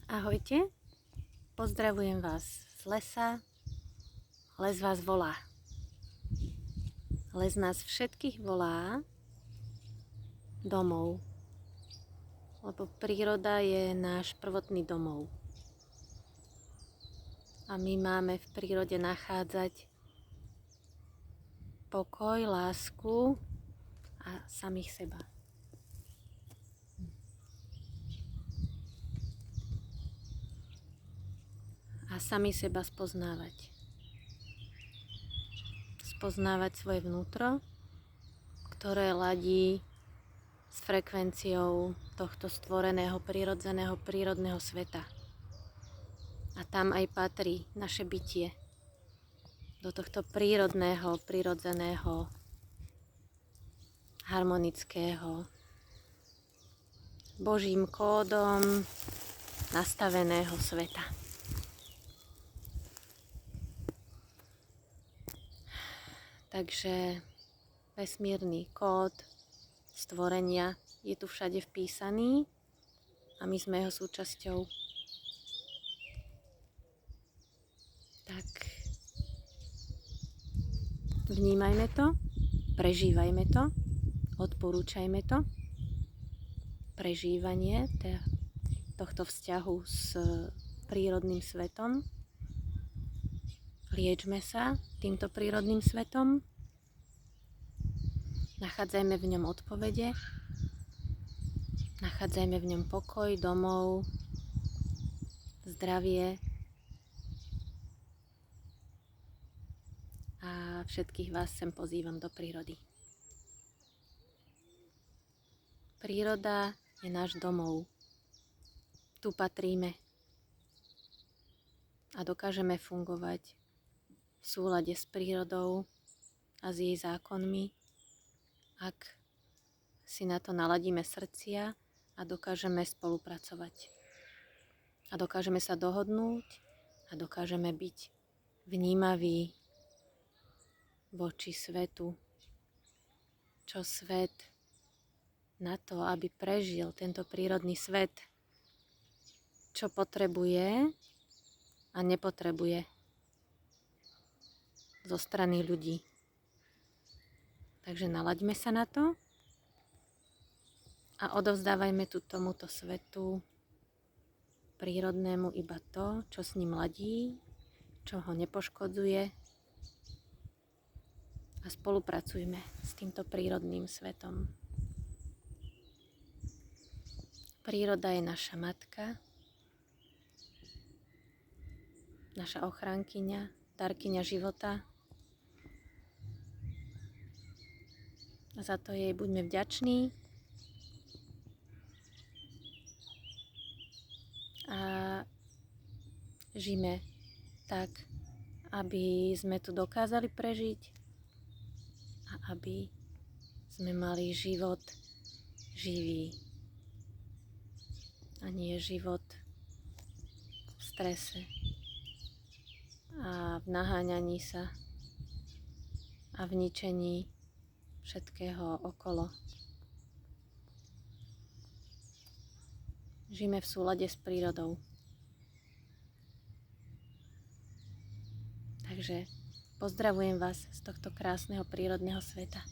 Ahojte, pozdravujem vás z lesa. Les vás volá. Les nás všetkých volá domov, lebo príroda je náš prvotný domov. A my máme v prírode nachádzať pokoj, lásku a samých seba. A sami seba spoznávať. Spoznávať svoje vnútro, ktoré ladí s frekvenciou tohto stvoreného, prírodného sveta. A tam aj patrí naše bytie. Do tohto prirodzeného, harmonického, Božím kódom nastaveného sveta. Takže vesmírny kód stvorenia je tu všade vpísaný a my sme jeho súčasťou. Tak vnímajme to, prežívajme to, odporúčajme to. Prežívanie tohto vzťahu s prírodným svetom. Liečme sa týmto prírodným svetom. Nachádzajme v ňom odpovede. Nachádzajme v ňom pokoj, domov, zdravie. A všetkých vás sem pozývam do prírody. Príroda je náš domov. Tu patríme a dokážeme fungovať v súlade s prírodou a s jej zákonmi, ak si na to naladíme srdcia a dokážeme spolupracovať. A dokážeme sa dohodnúť a dokážeme byť vnímaví voči svetu, čo svet na to, aby prežil tento prírodný svet, čo potrebuje a nepotrebuje zo strany ľudí. Takže nalaďme sa na to a odovzdávajme tu tomuto svetu prírodnému iba to, čo s ním ladí, čo ho nepoškodzuje a spolupracujme s týmto prírodným svetom. Príroda je naša matka, naša ochránkyňa, darkyňa života. A za to jej buďme vďační. A žijme tak, aby sme tu dokázali prežiť a aby sme mali život živý. A nie život v strese a v naháňaní sa a v ničení všetkého okolo. Žijeme v súlade s prírodou. Takže pozdravujem vás z tohto krásneho prírodného sveta.